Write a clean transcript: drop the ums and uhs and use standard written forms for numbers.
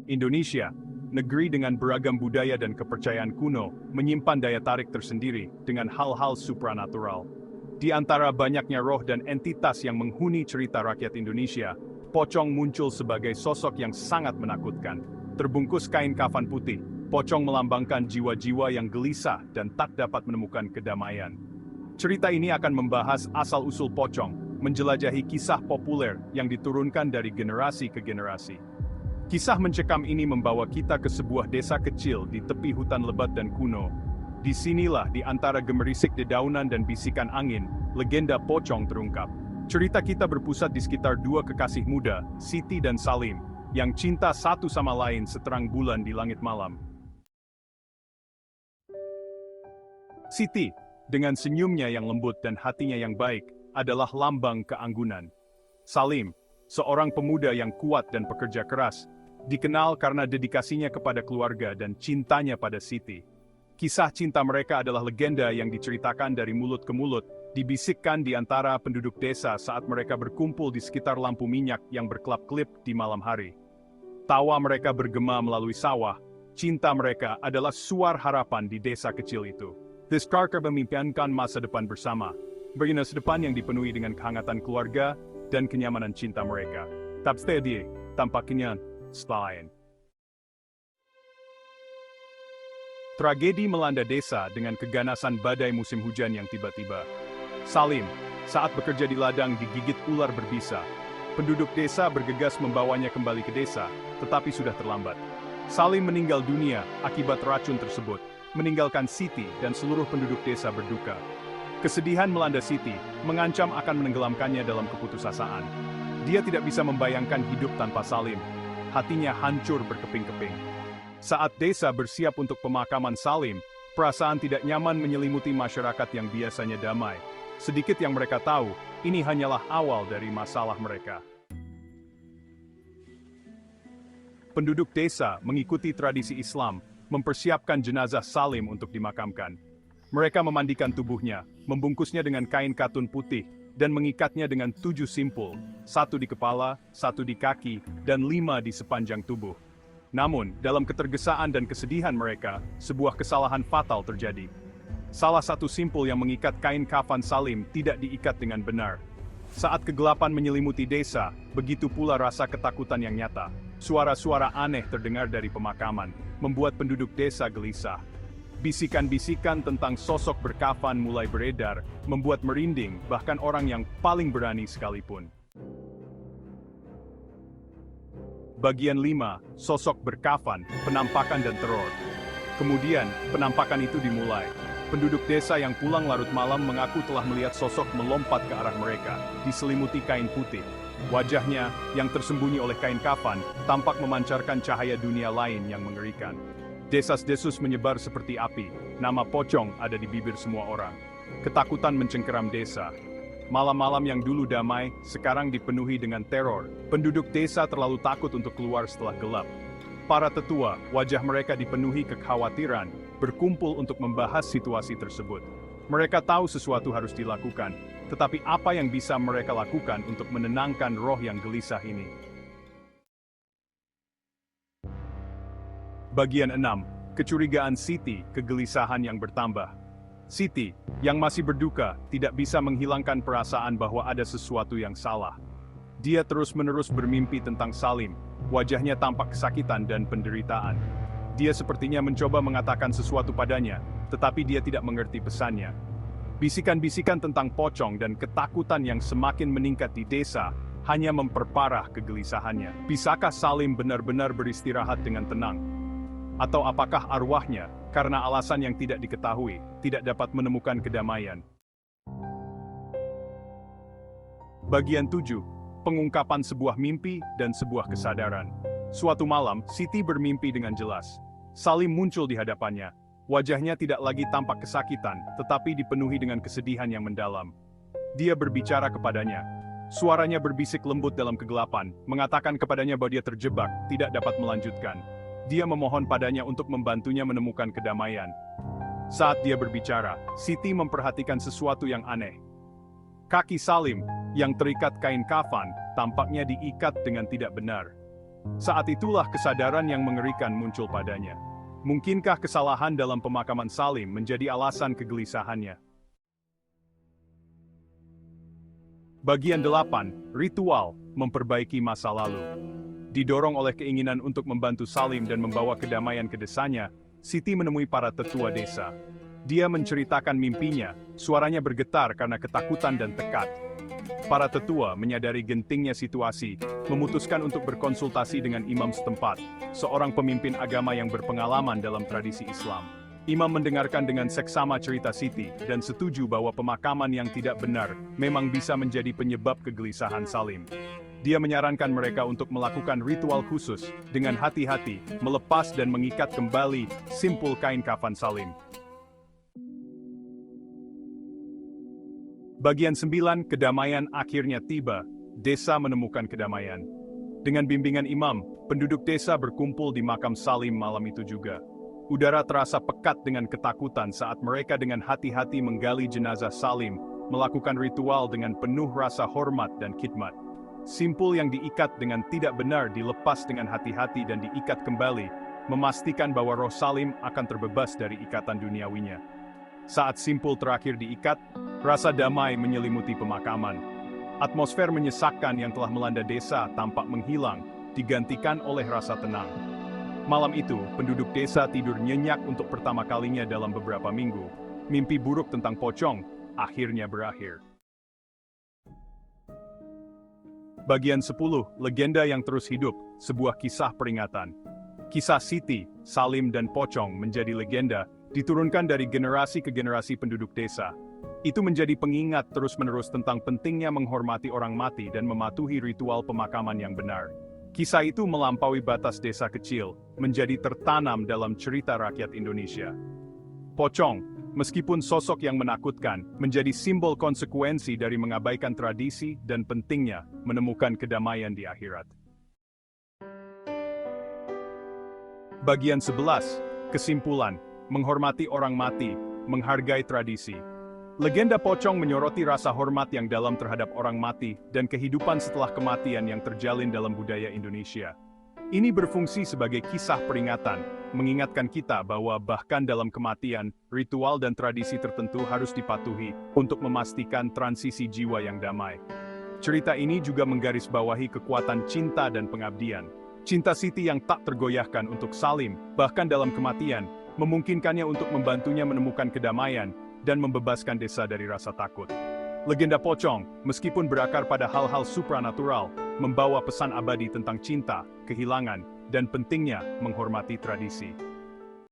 Indonesia, negeri dengan beragam budaya dan kepercayaan kuno, menyimpan daya tarik tersendiri dengan hal-hal supranatural. Di antara banyaknya roh dan entitas yang menghuni cerita rakyat Indonesia, pocong muncul sebagai sosok yang sangat menakutkan. Terbungkus kain kafan putih, pocong melambangkan jiwa-jiwa yang gelisah dan tak dapat menemukan kedamaian. Cerita ini akan membahas asal-usul pocong, menjelajahi kisah populer yang diturunkan dari generasi ke generasi. Kisah mencekam ini membawa kita ke sebuah desa kecil di tepi hutan lebat dan kuno. Disinilah di antara gemerisik dedaunan dan bisikan angin, legenda pocong terungkap. Cerita kita berpusat di sekitar dua kekasih muda, Siti dan Salim, yang cinta satu sama lain seterang bulan di langit malam. Siti, dengan senyumnya yang lembut dan hatinya yang baik, adalah lambang keanggunan. Salim, seorang pemuda yang kuat dan pekerja keras, dikenal karena dedikasinya kepada keluarga dan cintanya pada Siti. Kisah cinta mereka adalah legenda yang diceritakan dari mulut ke mulut, dibisikkan di antara penduduk desa saat mereka berkumpul di sekitar lampu minyak yang berkelap-kelip di malam hari. Tawa mereka bergema melalui sawah, cinta mereka adalah suar harapan di desa kecil itu. Descartes memimpikan masa depan bersama, masa depan yang dipenuhi dengan kehangatan keluarga dan kenyamanan cinta mereka. Tapi tampaknya selain. Tragedi melanda desa dengan keganasan badai musim hujan yang tiba-tiba. Salim, saat bekerja di ladang digigit ular berbisa. Penduduk desa bergegas membawanya kembali ke desa, tetapi sudah terlambat. Salim meninggal dunia akibat racun tersebut, meninggalkan Siti dan seluruh penduduk desa berduka. Kesedihan melanda Siti, mengancam akan menenggelamkannya dalam keputusasaan. Dia tidak bisa membayangkan hidup tanpa Salim. Hatinya hancur berkeping-keping. Saat desa bersiap untuk pemakaman Salim, perasaan tidak nyaman menyelimuti masyarakat yang biasanya damai. Sedikit yang mereka tahu, ini hanyalah awal dari masalah mereka. Penduduk desa mengikuti tradisi Islam, mempersiapkan jenazah Salim untuk dimakamkan. Mereka memandikan tubuhnya, membungkusnya dengan kain katun putih, dan mengikatnya dengan 7 simpul, 1 di kepala, 1 di kaki, dan 5 di sepanjang tubuh. Namun, dalam ketergesaan dan kesedihan mereka, sebuah kesalahan fatal terjadi. Salah satu simpul yang mengikat kain kafan Salim tidak diikat dengan benar. Saat kegelapan menyelimuti desa, begitu pula rasa ketakutan yang nyata. Suara-suara aneh terdengar dari pemakaman, membuat penduduk desa gelisah. Bisikan-bisikan tentang sosok berkafan mulai beredar, membuat merinding bahkan orang yang paling berani sekalipun. Bagian 5, sosok berkafan, penampakan dan teror. Kemudian, penampakan itu dimulai. Penduduk desa yang pulang larut malam mengaku telah melihat sosok melompat ke arah mereka, diselimuti kain putih. Wajahnya, yang tersembunyi oleh kain kafan, tampak memancarkan cahaya dunia lain yang mengerikan. Desas-desus menyebar seperti api, nama pocong ada di bibir semua orang. Ketakutan mencengkeram desa. Malam-malam yang dulu damai, sekarang dipenuhi dengan teror. Penduduk desa terlalu takut untuk keluar setelah gelap. Para tetua, wajah mereka dipenuhi kekhawatiran, berkumpul untuk membahas situasi tersebut. Mereka tahu sesuatu harus dilakukan, tetapi apa yang bisa mereka lakukan untuk menenangkan roh yang gelisah ini? Bagian 6, kecurigaan Siti, kegelisahan yang bertambah. Siti, yang masih berduka, tidak bisa menghilangkan perasaan bahwa ada sesuatu yang salah. Dia terus-menerus bermimpi tentang Salim, wajahnya tampak kesakitan dan penderitaan. Dia sepertinya mencoba mengatakan sesuatu padanya, tetapi dia tidak mengerti pesannya. Bisikan-bisikan tentang pocong dan ketakutan yang semakin meningkat di desa, hanya memperparah kegelisahannya. Bisakah Salim benar-benar beristirahat dengan tenang? Atau apakah arwahnya, karena alasan yang tidak diketahui, tidak dapat menemukan kedamaian? Bagian 7, pengungkapan sebuah mimpi dan sebuah kesadaran. Suatu malam, Siti bermimpi dengan jelas. Salim muncul di hadapannya. Wajahnya tidak lagi tampak kesakitan, tetapi dipenuhi dengan kesedihan yang mendalam. Dia berbicara kepadanya. Suaranya berbisik lembut dalam kegelapan, mengatakan kepadanya bahwa dia terjebak, tidak dapat melanjutkan. Dia memohon padanya untuk membantunya menemukan kedamaian. Saat dia berbicara, Siti memperhatikan sesuatu yang aneh. Kaki Salim, yang terikat kain kafan, tampaknya diikat dengan tidak benar. Saat itulah kesadaran yang mengerikan muncul padanya. Mungkinkah kesalahan dalam pemakaman Salim menjadi alasan kegelisahannya? Bagian 8, Ritual, memperbaiki masa lalu. Didorong oleh keinginan untuk membantu Salim dan membawa kedamaian ke desanya, Siti menemui para tetua desa. Dia menceritakan mimpinya, suaranya bergetar karena ketakutan dan tekad. Para tetua menyadari gentingnya situasi, memutuskan untuk berkonsultasi dengan imam setempat, seorang pemimpin agama yang berpengalaman dalam tradisi Islam. Imam mendengarkan dengan seksama cerita Siti dan setuju bahwa pemakaman yang tidak benar memang bisa menjadi penyebab kegelisahan Salim. Dia menyarankan mereka untuk melakukan ritual khusus, dengan hati-hati, melepas dan mengikat kembali simpul kain kafan Salim. Bagian 9, kedamaian akhirnya tiba. Desa menemukan kedamaian. Dengan bimbingan imam, penduduk desa berkumpul di makam Salim malam itu juga. Udara terasa pekat dengan ketakutan saat mereka dengan hati-hati menggali jenazah Salim, melakukan ritual dengan penuh rasa hormat dan khidmat. Simpul yang diikat dengan tidak benar dilepas dengan hati-hati dan diikat kembali, memastikan bahwa roh Salim akan terbebas dari ikatan duniawinya. Saat simpul terakhir diikat, rasa damai menyelimuti pemakaman. Atmosfer menyesakkan yang telah melanda desa tampak menghilang, digantikan oleh rasa tenang. Malam itu, penduduk desa tidur nyenyak untuk pertama kalinya dalam beberapa minggu. Mimpi buruk tentang pocong akhirnya berakhir. Bagian 10, legenda yang terus hidup, sebuah kisah peringatan. Kisah Siti, Salim dan Pocong menjadi legenda, diturunkan dari generasi ke generasi penduduk desa. Itu menjadi pengingat terus-menerus tentang pentingnya menghormati orang mati dan mematuhi ritual pemakaman yang benar. Kisah itu melampaui batas desa kecil, menjadi tertanam dalam cerita rakyat Indonesia. Pocong, meskipun sosok yang menakutkan, menjadi simbol konsekuensi dari mengabaikan tradisi dan pentingnya menemukan kedamaian di akhirat. Bagian 11, kesimpulan, menghormati orang mati, menghargai tradisi. Legenda pocong menyoroti rasa hormat yang dalam terhadap orang mati dan kehidupan setelah kematian yang terjalin dalam budaya Indonesia. Ini berfungsi sebagai kisah peringatan, mengingatkan kita bahwa bahkan dalam kematian, ritual dan tradisi tertentu harus dipatuhi untuk memastikan transisi jiwa yang damai. Cerita ini juga menggarisbawahi kekuatan cinta dan pengabdian. Cinta Siti yang tak tergoyahkan untuk Salim, bahkan dalam kematian, memungkinkannya untuk membantunya menemukan kedamaian dan membebaskan desa dari rasa takut. Legenda pocong, meskipun berakar pada hal-hal supranatural, membawa pesan abadi tentang cinta, kehilangan, dan pentingnya menghormati tradisi.